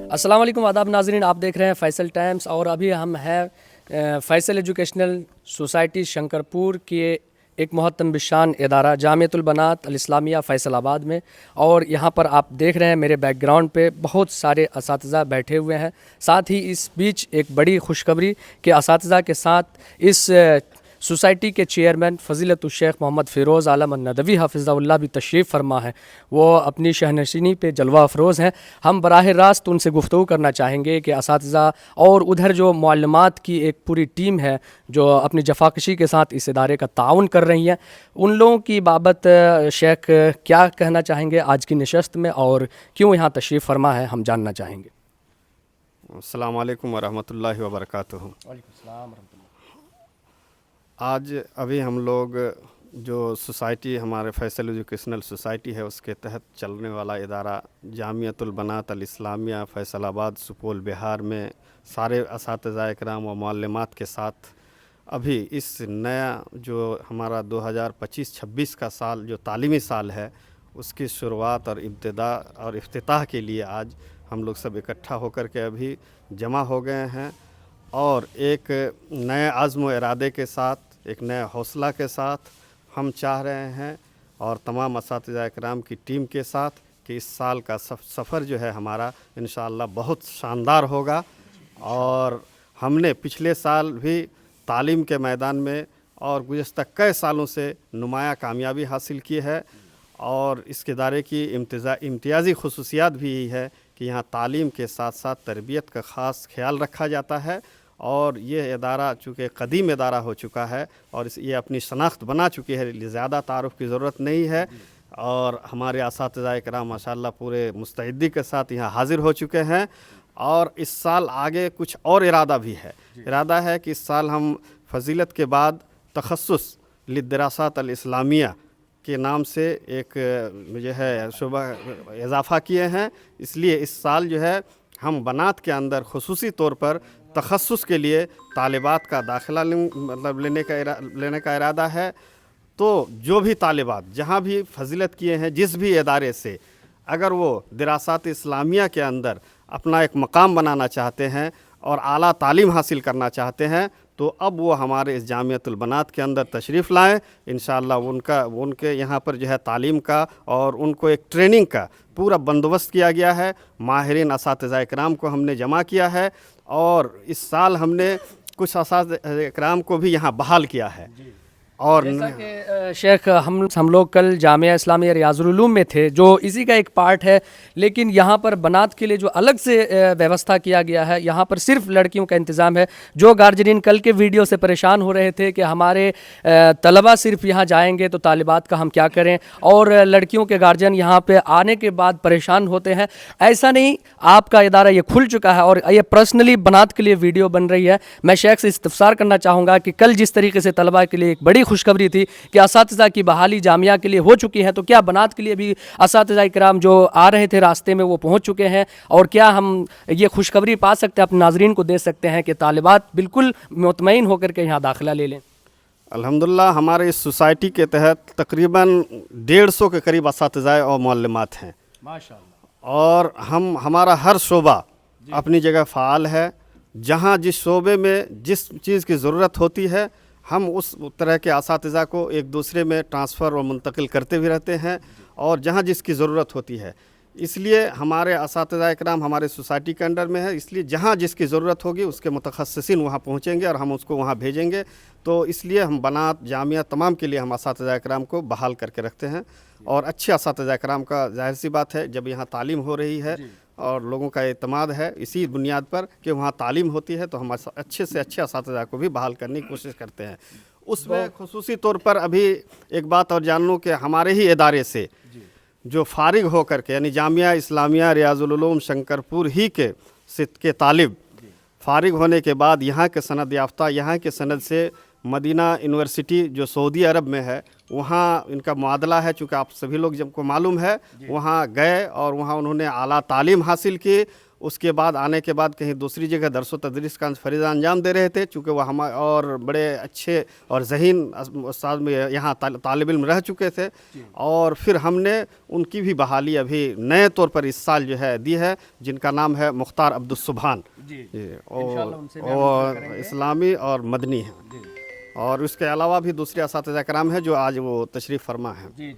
अस्सलाम वालेकुम आदाब नाज़रीन, आप देख रहे हैं फैसल टाइम्स और अभी हम हैं फैसल एजुकेशनल सोसाइटी शंकरपुर के एक मोहतरम बिशान इदारा जामियतुल बनात अल इस्लामिया फैसलाबाद में। और यहाँ पर आप देख रहे हैं मेरे बैकग्राउंड पे बहुत सारे असातिज़ा बैठे हुए हैं। साथ ही इस बीच एक बड़ी खुशखबरी के असातिज़ा के साथ इस सोसाइटी के चेयरमैन फ़ज़ीलतुल शेख मोहम्मद फ़िरोज़ आलम नदवी हफ़िज़हुल्लाह भी तशरीफ़ फरमा है। वो अपनी शहनशीनी पे जलवा अफरोज़ हैं। हम बराह रास्त उनसे गुफ्तगू करना चाहेंगे कि असातिज़ा और उधर जो मुअल्लिमात की एक पूरी टीम है जो अपनी जफाकशी के साथ इस इदारे का ताउन कर रही हैं, उन लोगों की बाबत शेख क्या कहना चाहेंगे आज की नशस्त में और क्यों यहाँ तशरीफ़ फरमा है, हम जानना चाहेंगे। अस्सलाम वालेकुम वरहमतुल्लाहि वबरकातुहू। आज अभी हम लोग जो सोसाइटी हमारे फैसल एजुकेशनल सोसाइटी है उसके तहत चलने वाला इदारा जामियतुल बनात अल इस्लामिया फैसलाबाद सुपौल बिहार में सारे असातिज़ा इकराम व मुअल्लिमात के साथ अभी इस नया जो हमारा 2025-26 का साल जो तालीमी साल है उसकी शुरुआत और इब्तिदा और इफ्तिताह के लिए आज हम लोग सब इकट्ठा होकर के अभी जमा हो गए हैं और एक नए आज़्म व इरादे के साथ, एक नए हौसला के साथ हम चाह रहे हैं और तमाम असातिज़ा इकराम की टीम के साथ कि इस साल का सफ़र जो है हमारा इंशाअल्लाह बहुत शानदार होगा। और हमने पिछले साल भी तालीम के मैदान में और गुज़श्ता कई सालों से नुमाया कामयाबी हासिल की है और इस इदारे की इम्तियाज़ी खुसूसियात भी यही है कि यहाँ तालीम के साथ साथ तरबियत का ख़ास ख्याल रखा जाता है। और ये इदारा चूँकि कदीम इदारा हो चुका है और ये अपनी शनाख्त बना चुकी है, ज़्यादा तारुफ़ की ज़रूरत नहीं है। और हमारे असातिज़ा इकराम माशाअल्लाह पूरे मुस्तैदी के साथ यहाँ हाज़िर हो चुके हैं और इस साल आगे कुछ और इरादा भी है। इरादा है कि इस साल हम फ़जीलत के बाद तखस्सुस लिद्दरासात अल इस्लामिया के नाम से एक जो है शुबा इजाफ़ा किए हैं। इसलिए इस साल जो है हम बनात के अंदर खुसूसी तौर पर तखस्सुस के लिए तालिबात का दाखिला लेने का इरादा है। तो जो भी तालिबात जहाँ भी फजीलत किए हैं जिस भी इदारे से, अगर वो दिरासात इस्लामिया के अंदर अपना एक मकाम बनाना चाहते हैं और आला तालीम हासिल करना चाहते हैं तो अब वो हमारे इस जामियतुल बनात के अंदर तशरीफ़ लाएँ। इंशाअल्लाह उनके यहाँ पर जो है तालीम का और उनको एक ट्रेनिंग का पूरा बंदोबस्त किया गया है। माहिरीन असातिज़ा इकराम को हमने जमा किया है और इस साल हमने कुछ असातिज़ा इकराम को भी यहाँ बहाल किया है। और जैसा कि शेख हम लोग कल जामिया इस्लामिया रियाजुल उलूम में थे जो इसी का एक पार्ट है, लेकिन यहाँ पर बनात के लिए जो अलग से व्यवस्था किया गया है, यहाँ पर सिर्फ लड़कियों का इंतज़ाम है। जो गार्जियन कल के वीडियो से परेशान हो रहे थे कि हमारे तलबा सिर्फ यहाँ जाएंगे तो तालिबात का हम क्या करें, और लड़कियों के गार्जियन यहाँ पे आने के बाद परेशान होते हैं, ऐसा नहीं, आपका इदारा ये खुल चुका है और ये पर्सनली बनात के लिए वीडियो बन रही है। मैं शेख से इस्तफसार करना चाहूँगा कि कल जिस तरीके से तलबा के लिए एक बड़ी खुशखबरी थी कि असातिज़ा की बहाली जामिया के लिए हो चुकी है, तो क्या बनात के लिए भी असातिज़ा इकराम जो आ रहे थे रास्ते में वो पहुंच चुके हैं, और क्या हम ये खुशखबरी पा सकते हैं, अपने नाजरीन को दे सकते हैं कि तालिबात बिल्कुल मुतमईन होकर के यहाँ दाखिला ले लें? अल्हम्दुलिल्लाह हमारे इस सोसाइटी के तहत तकरीबन 150 के करीब असातिज़ा और मुअल्लिमात हैं माशाअल्लाह। और हमारा हर शोबा अपनी जगह फ़ाल है। जहाँ जिस शोबे में जिस चीज़ की ज़रूरत होती है हम उस तरह के असातिज़ा को एक दूसरे में ट्रांसफ़र और मुंतकिल करते भी रहते हैं और जहाँ जिसकी ज़रूरत होती है। इसलिए हमारे असातिज़ा इकराम हमारे सोसाइटी के अंडर में है, इसलिए जहाँ जिसकी ज़रूरत होगी उसके मुतखस्सिसीन वहाँ पहुँचेंगे और हम उसको वहाँ भेजेंगे। तो इसलिए हम बनात जामिया तमाम के लिए हम असातिज़ा इकराम को बहाल करके रखते हैं और अच्छे असातिज़ा इकराम का ज़ाहिर सी बात है जब यहाँ तालीम हो रही है और लोगों का एतमाद है इसी बुनियाद पर कि वहाँ तालीम होती है, तो हम अच्छे से अच्छे असातिज़ा को भी बहाल करने की कोशिश करते हैं। उसमें खुसूसी तौर पर अभी एक बात और जान लूँ कि हमारे ही इदारे से जो फारिग हो कर के यानी जामिया इस्लामिया रियाजुल उलूम शंकरपुर ही के तालिब फारिग होने के बाद यहाँ के सनद याफ्ता, यहाँ के सनद से मदीना यूनिवर्सिटी जो सऊदी अरब में है वहाँ इनका मुआदला है, चूँकि आप सभी लोग जब को मालूम है, वहाँ गए और वहाँ उन्होंने आला तालीम हासिल की। اس کے بعد آنے کے بعد کہیں دوسری جگہ درس و تدریس کا فریضہ انجام دے رہے تھے، چونکہ وہ ہمارے اور بڑے اچھے اور ذہین استاد میں یہاں طالب علم رہ چکے تھے، اور پھر ہم نے ان کی بھی بحالی ابھی نئے طور پر اس سال جو ہے دی ہے، جن کا نام ہے مختار عبدالسبحان، اور اسلامی اور مدنی ہیں، اور اس کے علاوہ بھی دوسرے اساتذہ کرام ہیں جو آج وہ تشریف فرما ہیں۔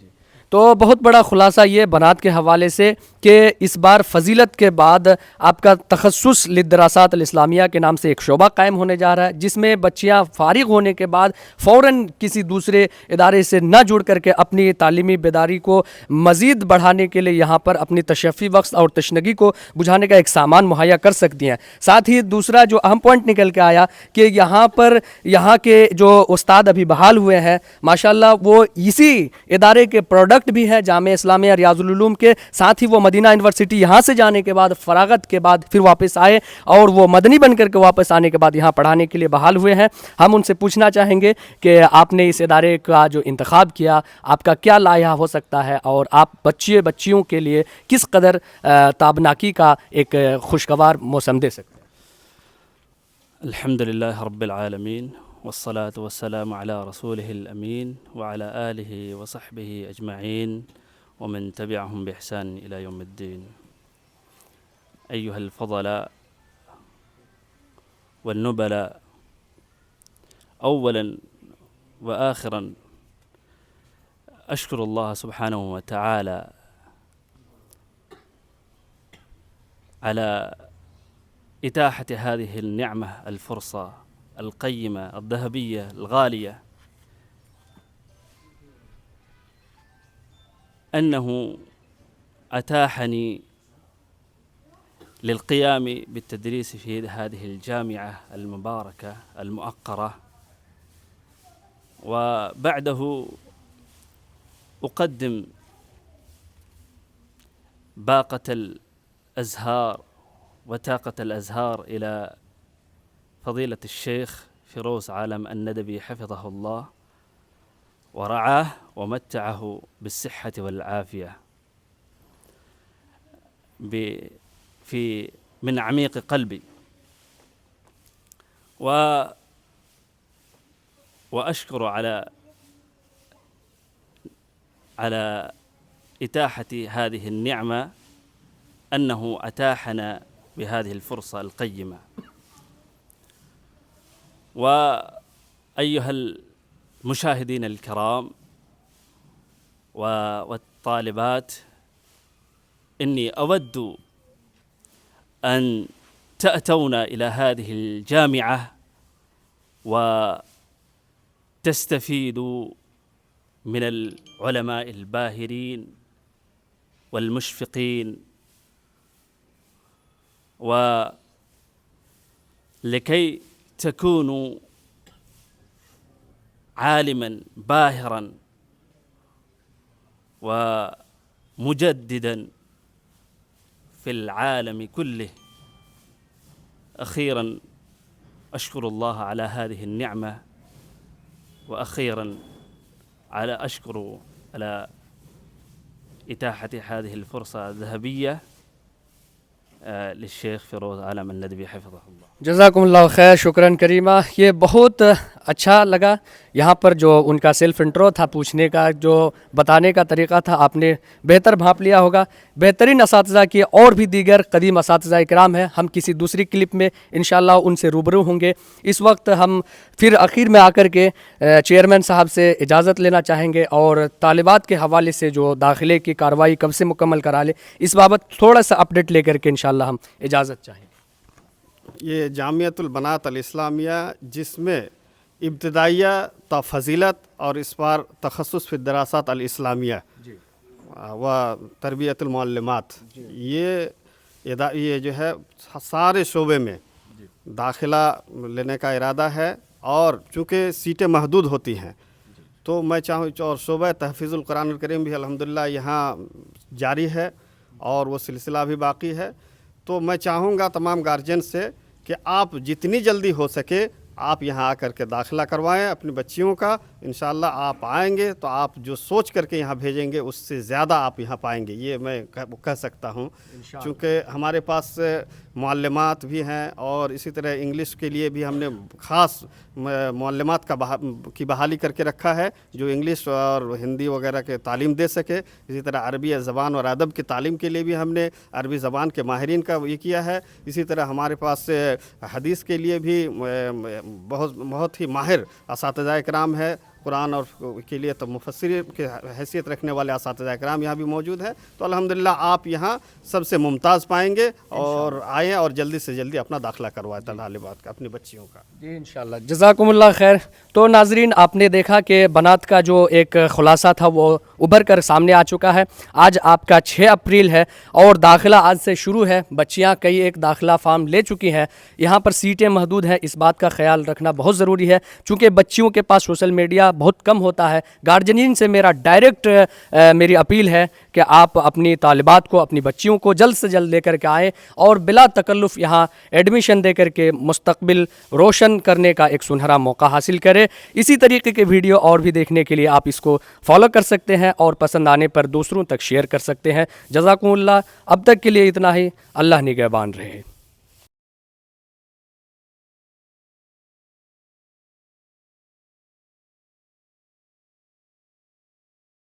تو بہت بڑا خلاصہ یہ بنات کے حوالے سے کہ اس بار فضیلت کے بعد آپ کا تخصص للدراسات الاسلامیہ کے نام سے ایک شعبہ قائم ہونے جا رہا ہے، جس میں بچیاں فارغ ہونے کے بعد فوراً کسی دوسرے ادارے سے نہ جڑ کر کے اپنی تعلیمی بیداری کو مزید بڑھانے کے لیے یہاں پر اپنی تشفی وقت اور تشنگی کو بجھانے کا ایک سامان مہیا کر سکتی ہیں۔ ساتھ ہی دوسرا جو اہم پوائنٹ نکل کے آیا کہ یہاں پر یہاں کے جو استاد ابھی بحال ہوئے ہیں ماشاءاللہ وہ اسی ادارے کے پروڈکٹ بھی ہے، جامعہ اسلامیہ ریاض العلوم کے، ساتھ ہی وہ مدینہ یونیورسٹی یہاں سے جانے کے بعد فراغت کے بعد پھر واپس آئے اور وہ مدنی بن کر کے واپس آنے کے بعد یہاں پڑھانے کے لیے بحال ہوئے ہیں۔ ہم ان سے پوچھنا چاہیں گے کہ آپ نے اس ادارے کا جو انتخاب کیا آپ کا کیا لائحہ ہو سکتا ہے، اور آپ بچیوں کے لیے کس قدر تابناکی کا ایک خوشگوار موسم دے سکتے ہیں؟ الحمد لله رب العالمين والصلاة والسلام على رسوله الأمين وعلى آله وصحبه أجمعين ومن تبعهم بإحسان إلى يوم الدين. أيها الفضلاء والنبلاء، أولا وآخرا أشكر الله سبحانه وتعالى على إتاحة هذه النعمة، الفرصة القيمة الذهبية الغالية، أنه أتاحني للقيام بالتدريس في هذه الجامعة المباركة المؤقرة، وبعده أقدم باقة الأزهار وطاقة الأزهار إلى فضيلة الشيخ فيروز عالم الندبي حفظه الله ورعاه ومتعه بالصحة والعافية، من عميق قلبي، وأشكر على إتاحة هذه النعمة، أنه أتاحنا بهذه الفرصة القيمة. وأيها المشاهدين الكرام والطالبات، إني أود أن تأتون إلى هذه الجامعة وتستفيدوا من العلماء الباهرين والمشفقين، ولكي تكونوا عالما باهرا ومجددا في العالم كله. أخيرا أشكر الله على هذه النعمة، وأخيرا أشكر على إتاحة هذه الفرصة الذهبية للشیخ فیروز عالم الندبی حفظہ اللہ۔ جزاکم اللہ خیر، شکراً کریمہ۔ یہ بہت اچھا لگا، یہاں پر جو ان کا سیلف انٹرو تھا، پوچھنے کا جو بتانے کا طریقہ تھا، آپ نے بہتر بھانپ لیا ہوگا۔ بہترین اساتذہ کی اور بھی دیگر قدیم اساتذہ اکرام ہیں، ہم کسی دوسری کلپ میں انشاءاللہ ان سے روبرو ہوں گے۔ اس وقت ہم پھر آخر میں آ کر کے چیئرمین صاحب سے اجازت لینا چاہیں گے، اور طالبات کے حوالے سے جو داخلے کی کارروائی کب سے مکمل کرا لے اس بابت تھوڑا سا اپڈیٹ لے کر کے انشاءاللہ ہم اجازت چاہیں گے۔ یہ جامعۃ البنات الاسلامیہ، جس میں ابتدائیہ تا فضیلت اور اس بار تخصص فی الدراسات الاسلامیہ و تربیت المعلمات، یہ جو ہے سارے شعبے میں داخلہ لینے کا ارادہ ہے، اور چونکہ سیٹیں محدود ہوتی ہیں تو میں چاہوں، اور شعبہ تحفیظ القرآن الکریم بھی الحمدللہ یہاں جاری ہے اور وہ سلسلہ بھی باقی ہے، تو میں چاہوں گا تمام گارجین سے کہ آپ جتنی جلدی ہو سکے آپ یہاں آ کر کے داخلہ کروائیں اپنی بچیوں کا. انشاءاللہ آپ آئیں گے تو آپ جو سوچ کر کے یہاں بھیجیں گے اس سے زیادہ آپ یہاں پائیں گے, یہ میں کہہ سکتا ہوں. چونکہ ہمارے پاس معلمات بھی ہیں اور اسی طرح انگلش کے لیے بھی ہم نے خاص معلمات کی بحالی کر کے رکھا ہے جو انگلش اور ہندی وغیرہ کے تعلیم دے سکے. اسی طرح عربی زبان اور ادب کی تعلیم کے لیے بھی ہم نے عربی زبان کے ماہرین کا یہ کیا ہے. اسی طرح ہمارے پاس حدیث کے لیے بھی بہت ہی ماہر اساتذہ کرام ہے. قرآن اور کے لیے تو مفسر کی حیثیت رکھنے والے اساتذہ کرام یہاں بھی موجود ہیں. تو الحمدللہ آپ یہاں سب سے ممتاز پائیں گے اور آئیں اور جلدی سے جلدی اپنا داخلہ کروائیں طالبات کا, اپنی بچیوں کا. جی انشاءاللہ, جزاکم اللہ خیر. تو ناظرین آپ نے دیکھا کہ بنات کا جو ایک خلاصہ تھا وہ ابھر کر سامنے آ چکا ہے. آج آپ کا 6 اپریل ہے اور داخلہ آج سے شروع ہے. بچیاں کئی ایک داخلہ فارم لے چکی ہیں. یہاں پر سیٹیں محدود ہیں, اس بات کا خیال رکھنا بہت ضروری ہے چونکہ بچیوں کے پاس سوشل میڈیا بہت کم ہوتا ہے. گارجنین سے میرا ڈائریکٹ میری اپیل ہے کہ آپ اپنی طالبات کو, اپنی بچیوں کو جلد سے جلد لے کر کے آئیں اور بلا تکلف یہاں ایڈمیشن دے کر کے مستقبل روشن کرنے کا ایک سنہرا موقع حاصل کریں. اسی طریقے کے ویڈیو اور بھی دیکھنے کے لیے آپ اس کو فالو کر سکتے ہیں اور پسند آنے پر دوسروں تک شیئر کر سکتے ہیں. جزاکم اللہ. اب تک کے لیے اتنا ہی. اللہ نگہبان رہے.